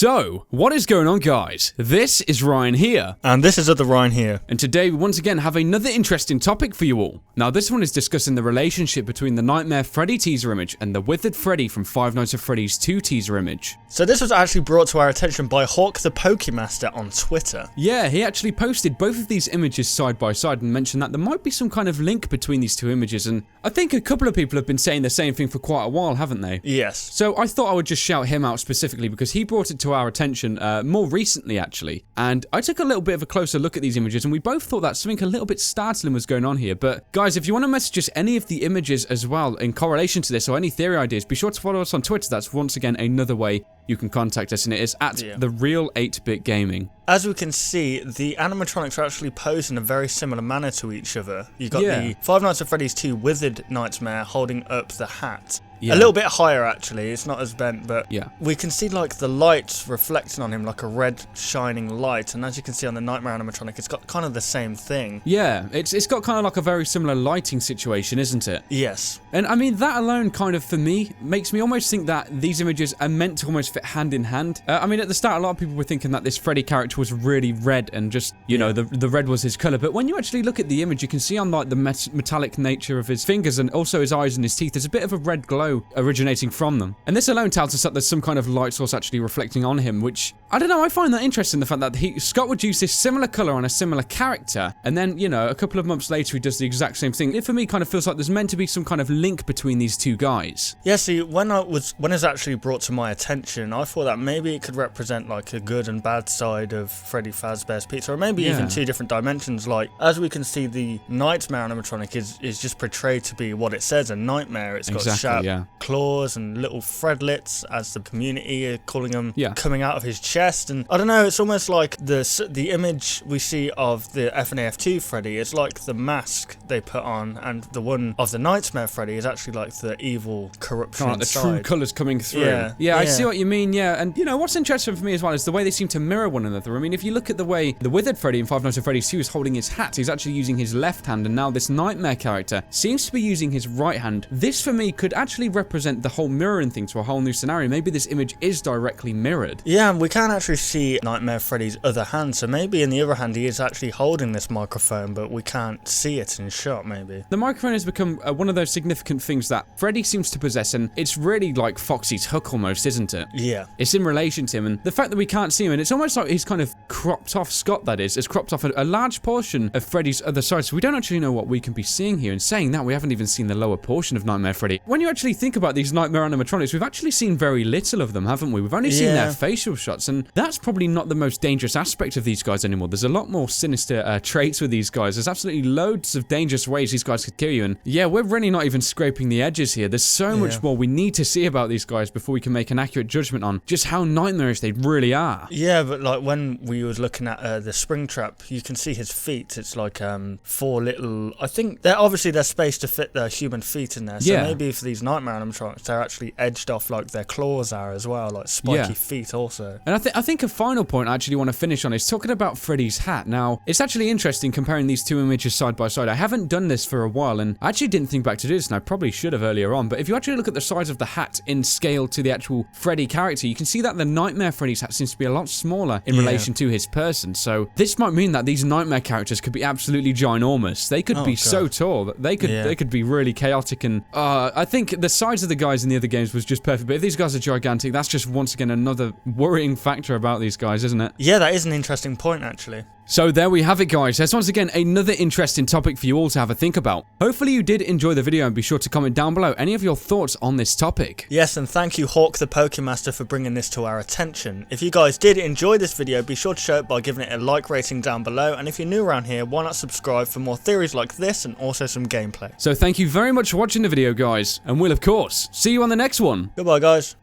So, what is going on, guys? This is Ryan here. And this is other Ryan here. And today we once again have another interesting topic for you all. Now this one is discussing the relationship between the Nightmare Freddy teaser image and the Withered Freddy from Five Nights at Freddy's 2 teaser image. So this was actually brought to our attention by Hawk the Pokemaster on Twitter. Yeah, he actually posted both of these images side by side and mentioned that there might be some kind of link between these two images, and I think a couple of people have been saying the same thing for quite a while, haven't they? Yes. So I thought I would just shout him out specifically because he brought it to our attention more recently actually, and I took a little bit of a closer look at these images and we both thought that something a little bit startling was going on here. But guys, if you want to message us any of the images as well in correlation to this or any theory ideas, be sure to follow us on Twitter. That's once again another way you can contact us, and it is at The Real 8-Bit Gaming. As we can see, the animatronics are actually posed in a very similar manner to each other. You got the Five Nights at Freddy's 2 Withered Nightmare holding up the hat. A little bit higher actually, it's not as bent, but we can see like the lights reflecting on him like a red shining light, and as you can see on the Nightmare animatronic, it's got kind of the same thing. Yeah, it's got kind of like a very similar lighting situation, isn't it? Yes. And I mean, that alone kind of, for me, makes me almost think that these images are meant to almost fit hand in hand. I mean, at the start, a lot of people were thinking that this Freddy character was really red and just, you know, the red was his color. But when you actually look at the image, you can see on like the metallic nature of his fingers and also his eyes and his teeth, there's a bit of a red glow originating from them. And this alone tells us that there's some kind of light source actually reflecting on him, which, I don't know, I find that interesting, the fact that Scott would use this similar color on a similar character, and then, you know, a couple of months later he does the exact same thing. It for me kind of feels like there's meant to be some kind of link between these two guys. Yeah, see, when it was actually brought to my attention, I thought that maybe it could represent like a good and bad side of Freddy Fazbear's Pizza, or maybe even two different dimensions. Like, as we can see, the Nightmare animatronic is just portrayed to be what it says, a nightmare. It's got sharp claws and little Fredlets, as the community are calling them, coming out of his chest. And I don't know, it's almost like the image we see of the FNAF2 Freddy, it's like the mask they put on, and the one of the Nightmare Freddy is actually like the evil corruption kind of inside. Like the true colours coming through. Yeah, I see what you mean, and you know, what's interesting for me as well is the way they seem to mirror one another. I mean, if you look at the way the Withered Freddy in Five Nights at Freddy's 2 is holding his hat, he's actually using his left hand, and now this Nightmare character seems to be using his right hand. This for me could actually represent the whole mirroring thing to a whole new scenario. Maybe this image is directly mirrored. Yeah, and we can actually see Nightmare Freddy's other hand, so maybe in the other hand he is actually holding this microphone, but we can't see it in shot, maybe. The microphone has become one of those significant things that Freddy seems to possess, and it's really like Foxy's hook almost, isn't it? Yeah. It's in relation to him, and the fact that we can't see him, and it's almost like he's kind of cropped off, Scott that is, has cropped off a large portion of Freddy's other side, so we don't actually know what we can be seeing here. And saying that, we haven't even seen the lower portion of Nightmare Freddy. When you actually think about these Nightmare animatronics, we've actually seen very little of them, haven't we? We've only seen their facial shots, and that's probably not the most dangerous aspect of these guys anymore. There's a lot more sinister traits with these guys. There's absolutely loads of dangerous ways these guys could kill you, and yeah, we're really not even scraping the edges here. There's so much more we need to see about these guys before we can make an accurate judgment on just how nightmarish they really are. Yeah, but like when we was looking at the Springtrap, you can see his feet. It's like 4 little, I think they're spaced to fit their human feet in there, so maybe for these Nightmare animatronics they're actually edged off like their claws are as well, like spiky feet also. And I think a final point I actually want to finish on is talking about Freddy's hat. Now, it's actually interesting comparing these two images side by side. I haven't done this for a while, and I actually didn't think back to do this, and I probably should have earlier on, but if you actually look at the size of the hat in scale to the actual Freddy character, you can see that the Nightmare Freddy's hat seems to be a lot smaller in relation to his person. So this might mean that these Nightmare characters could be absolutely ginormous. They could be so tall that they could be really chaotic, and I think the size of the guys in the other games was just perfect, but if these guys are gigantic, that's just once again another worrying factor about these guys, isn't it? Yeah, that is an interesting point actually. So there we have it, guys. There's once again another interesting topic for you all to have a think about. Hopefully you did enjoy the video, and be sure to comment down below any of your thoughts on this topic. Yes, and thank you Hawk the Pokemaster for bringing this to our attention. If you guys did enjoy this video, be sure to show it by giving it a like rating down below, and if you're new around here, why not subscribe for more theories like this and also some gameplay. So thank you very much for watching the video, guys, and we'll of course see you on the next one. Goodbye, guys.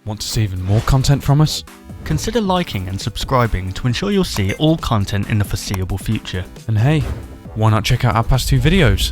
Want to see even more content from us? Consider liking and subscribing to ensure you'll see all content in the foreseeable future. And hey, why not check out our past 2 videos?